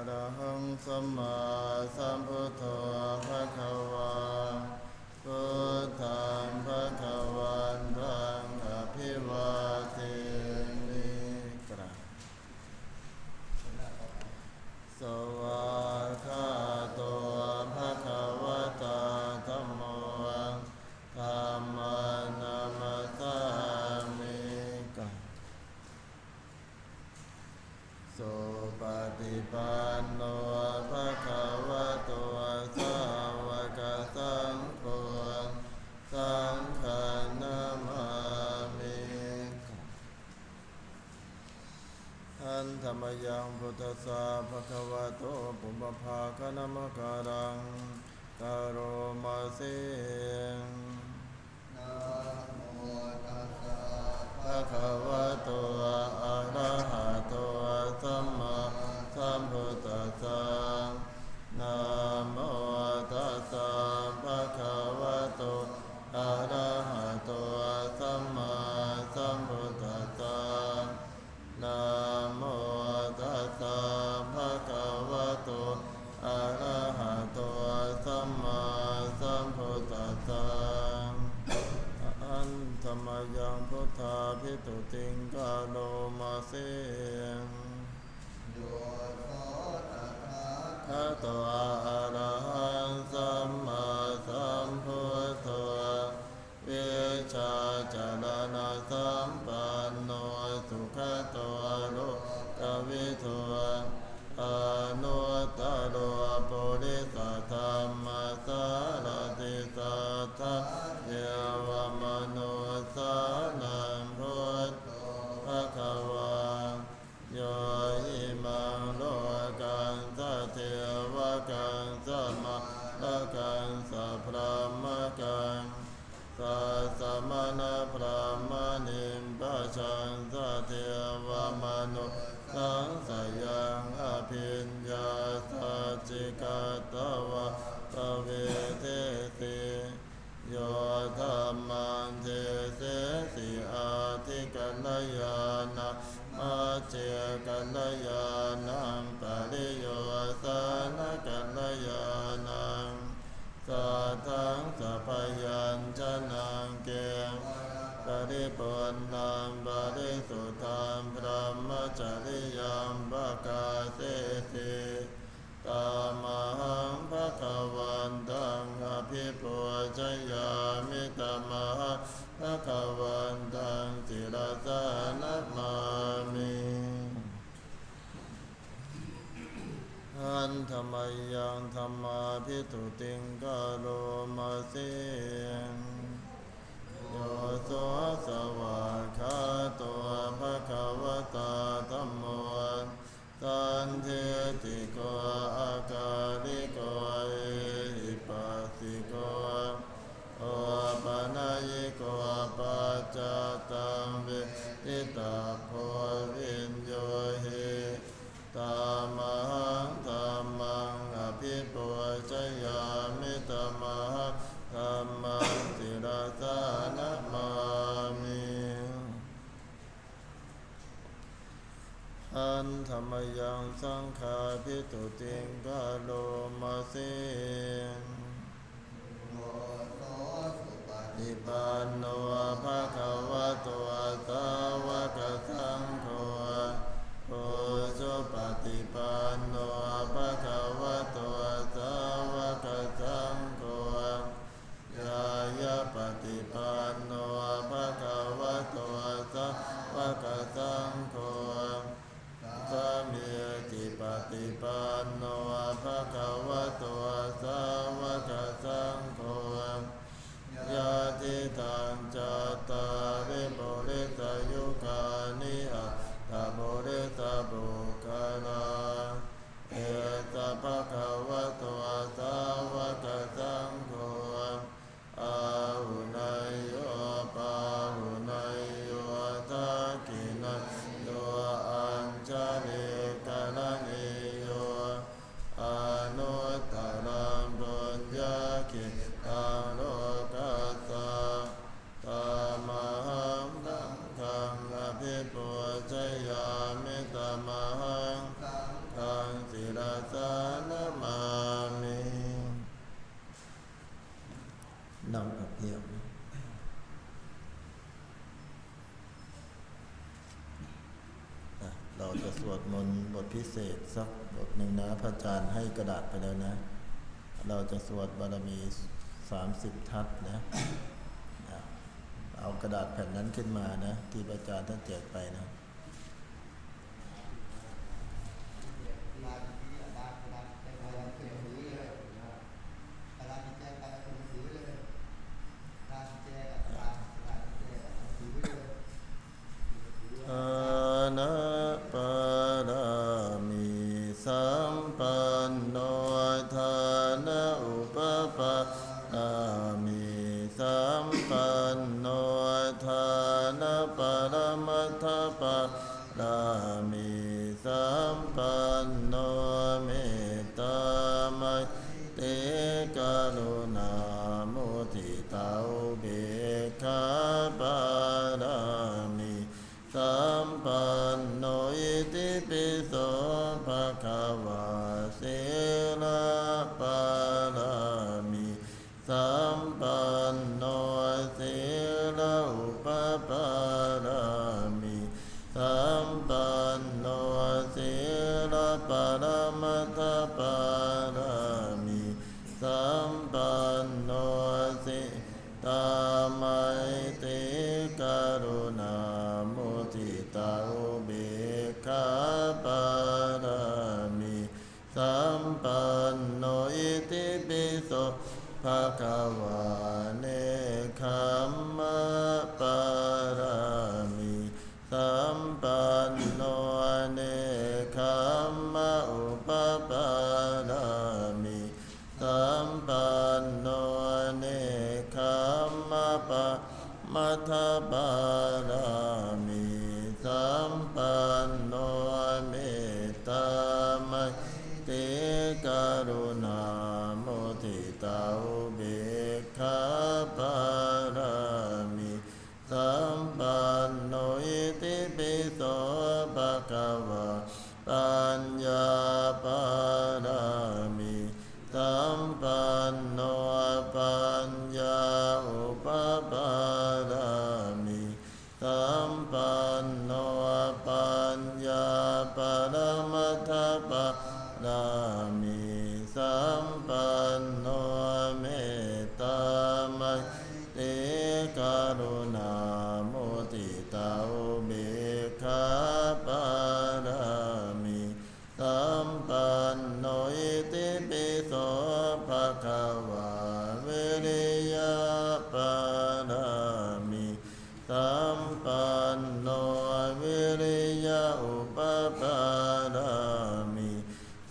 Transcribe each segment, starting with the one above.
ระหังสัมมาสัมพุทโธภะคะวาพุทธังภะคะวันตังอภิวาเทมิกราบสวากขาโตภะคะวะตาธัมโมธัมมังนัมมัสสามิกราบสุปฏิปันโนภะคะวะโตสาวกสังโฆสังฆังนามามิอันธรรมยังพุทธัสสะภะคะวะโตปุพพาคณมการังกโรมาเสนะโมตัสสะภะคะวะโตอะระหะโตสัมมาสัมพุทธัสสะนะโมตัสสะภะคะวะโตอะระหะโตสัมมาสัมพุทธัสสะนะโมตัสสะภะคะวะโตอะระหะโตสัมมาสัมพุทธัสสะอันธรรมยังพุทธาภิตุติงกาโลมาเสโยโสตัสสะภะโตอะระหังสัมมาสัมพุทโธวิชาจารณะสัมปันโนสุขโตโลกวิทูอนุตตโรปุริสธรรมสารติสัทธะเทวมนุสสานังพุทโธภควาโยอิมังโลกังสัทเทวกังสัมมากังสัพพะมะกังสัสสะมะนะพระมณิมปัจจังสัทเทวมนุสังสยังอภิญญาสัจจิกัตตวะภเวเทติโยธัมมังเทเสสิอาทิกัลยานะมัจเจกัลยานังปริโยสานกัลยานังสัทธังสัพพยัญชนะเกปริปุณณังบริสุทธังพรหมจริยังภกาเสสิตามหังภคะวันตังอภิปูชยามิตมหังภคะวันตังศิรสานะมามิอันธรรมยังธรรมาภิตุติงกาโลมาเสโยโสสวากขาโตภะคะวะตาธัมโมสันทิติโกอาการิโกเอหิปัสสิโกโอปะนะยิโกปัจจตังวิทิตาโพวิญโยหิตามหังธัมมังอภิปูชยามิตมหังธัมมังศิรสานะมามิอันธรรมยังสังฆาภิตุติงกาโลมาเสโยโสสุปฏิปันโนภะคะวะโตสาวกสังโฆโอสุปฏิปันโนภะคะวะโตสาวกสังโฆยายาปฏิปันโนภะคะวะโตสาวกสังโฆสัมมาทิปฏิปันโนภะคะวะโตสาวกสังโฆยะติตังจัตตาริปุริสยุคานิอัตถปุริสบุคลาเอสะภะคะวะโตสาวกสังโฆอาหุนายโยปาหุนายโยทักขินัยโยอัญชลิกะนะนิโย สวดมนต์บทพิเศษสักบทหนึ่งนะพระอาจารย์ให้กระดาษไปแล้วนะเราจะสวดบารมี30ทัศน์นะเอากระดาษแผ่นนั้นขึ้นมานะที่พระอาจารย์ท่านแจกไปนะนะปารามิสัมปันโนทานะอุปปารามิสัมปันโนทานะปรมัตถปารามิสัมปันโนเมตตามัยเตกรุณามุทิตาอุเบกขาปารามิสัมปันโนอิติปิโสภะคะวะเสนาปารามิสัมปันโนศีลอุปปารามิสัมปันโนศีลปรมัตถปารามิสัมปันโนสิตามัยติกรุณามุทิตาอุเบกขาปารามิสัมปันโนอิติปิโสภะคะวะเนคขมมะปารามิสัมปันโนเนคขมมะอุปปารามิสัมปันโนเนคขมมะปะมัทธปารามิสัมปันโนเมตตามัยเตกรุณามุทิตาอุเบกขาปารามิสัมปันโนอิติปิโสภะคะวะปัญญาปารามิสัมปันโนปัญญาอุปปารามิสัมปันโนปัญญาปรมัตถปารามิสัมปันโนเมตตามัยเตกรุณามุทิตาอุเบกขาปารามิสัมปันโนอิติปิโสภะคะวะวิริยะปารามิสัมปันโนวิริยะอุปปารามิ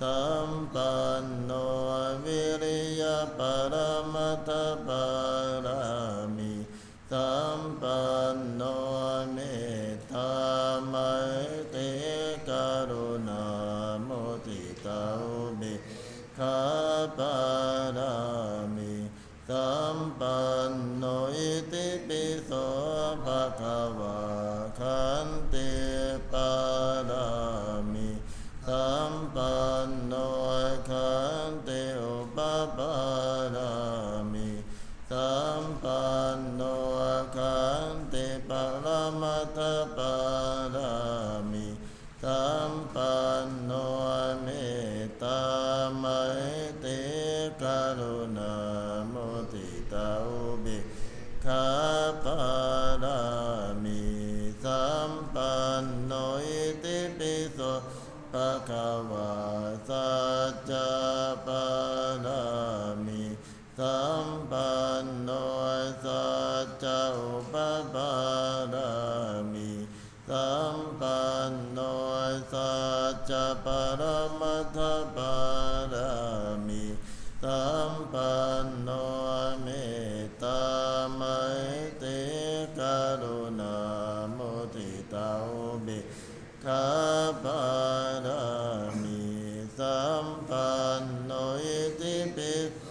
สัมปันโนวิริยะปรมัตถปารามิสัมปันโนเมตตามัยเตกรุณามุทิตาอุเบกขาปารามิสัมปันโนอิติปิโสภะคะวะขันติปารามิสัมปันโนขันติอุปปารามิสัมปันโนขันติปรมัตถปารามิสัมปันโนเมตตามัยเตกรุณามุทิตาอุเบกขาปารามิสัมปันโนอิติปิโสภะคะวะสัจจะปารามิสัมปันโนสัจจะอุปปารามิสัมปันโนสัจจะปรมัตถปารามิสัมปันโนเมตตามัยเตกรุณามุทิตาอุเบกขาปารามิสัมปันโนอิติปิโส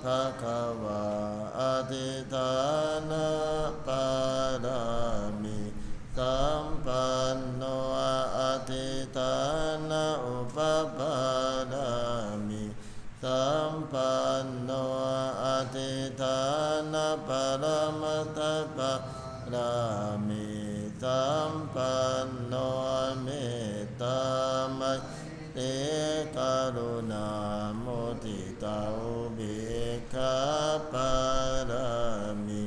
ภะคะวะอธิฐานะปารามิสัมปันโนอธิฐานะอุปปารามิสัมปันโนอธิฐานะปรมัตถปารามิสัมปันโนเมตตา เตกรุณาโมทิตาอุเบกขาปารามิ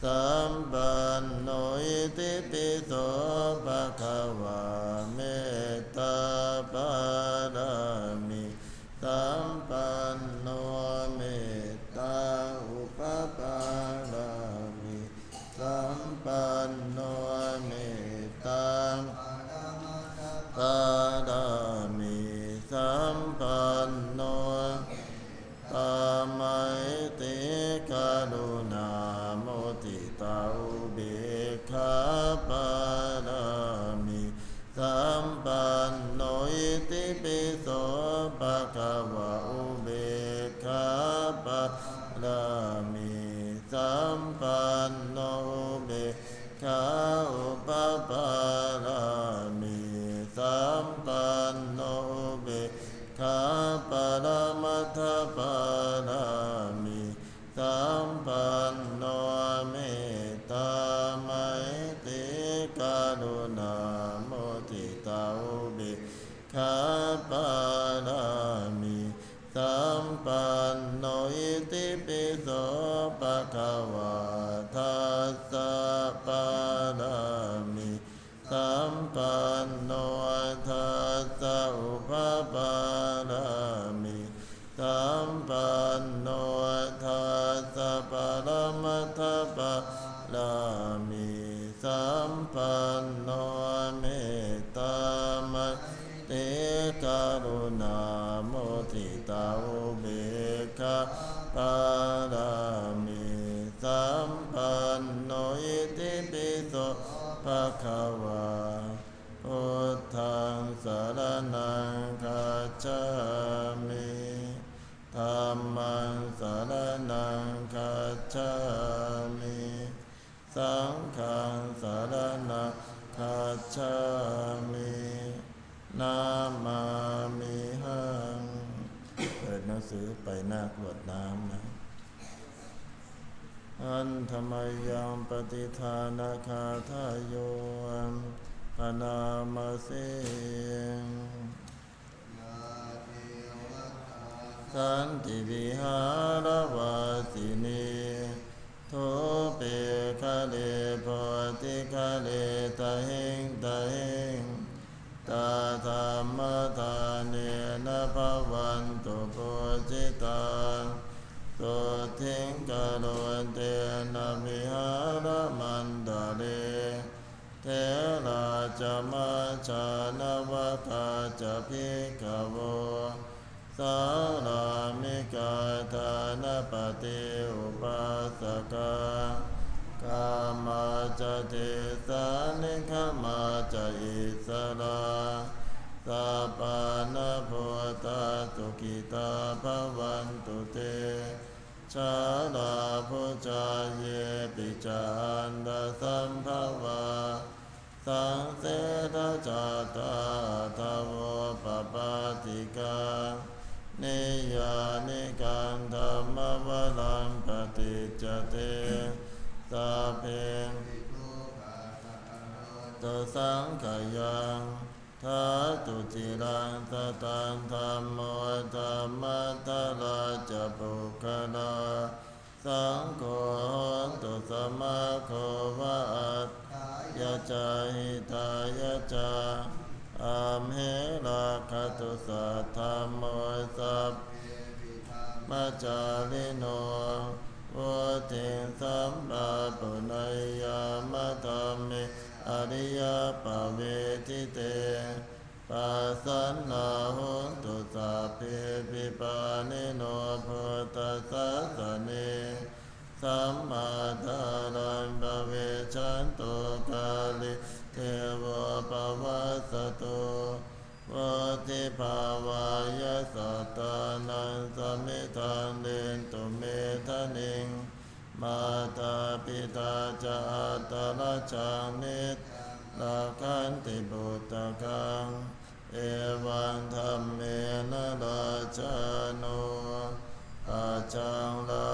สัมปันโนอิติปิโสภะคะวะเมตตาปารามิสัมปันโนเมตตาอุปปารามิสัมปันโนเมตตาปารามิสัมปันโนปามัยติกรุณาโมทิตาอุเบกขาปารามิสัมปันโนอิติปิโสภะคะวะอุเบกขาปารามิสัมปันโนอุเบกขาอุปปารามิสัมปันโนอุเบกขาปรมัตถปารามิสัมปันโนเมตตาไมตรีกรุณาโมทิตาอุเบกขาปารามิสัมปันโนอิติปิโสภะคะวะทัสสะปารามิสัมปันโนทัสสะอุปปารามิสัมปันโนทัสสะปรมัตถปารามิสัมปันโนเมตตามัตเตกรุณาโมทิตาอุเบกขาปารามิสัมปันโนอิติปิโสภะคะวะพุทธังสรณังคัจฉามิธัมมังสรณังคัจฉามิสังฆังสรณังคัจฉามินามามิหังเปิดหนังสือไปหน้ากรวดน้ำนะอันธรรมยังปฏิทานาคาทายโยปนามาเสสันติวิหารวาสินีโทเปคะเลโพธิคะเลตะเฮงตะเฮงตาธรรมทานเนนะภวันตุปุจิตังสุทิงกโรเตนะมิหารมันดาเรเทราจมัจฉานวกาจะภิกขโวสารามิกาทานปฏิอุปาสกากามาจะเทสานิขมาจะอิสราสัพพานะโพธาสุขิตาภวันตุเตชาลาพุจาเยปิจานดาสัมภวาสังเสทจาตาทาวปปาติกานิยานิการธรรมวรังปฏิจจเตสัพเพตุสังขยังทัตตุจิรังสตังธัมโมธัมมัทธราชปุคคลาสังโฆโหตุสมะโควะอัตยะจาหิตายะจาอัมเหราคตุสัทธัมโมสัพมัจจาริโนวุติสัมปะปุณยยามะธัมมิอริยปเวทิเตปัสสันนาหุนตุสัพเพปิปานิโนพุทธัสสะสะเนสัมมาทารังภเวชันตุกาลิเทวะปวัสสตุวัติภาวายสัตตานังสมิทังเดนตุเมทะนิงมาตาปิตาจาตระจังนิตราคันติบุตตะกังเอวังธัมเมนะราชาโนอาจังลา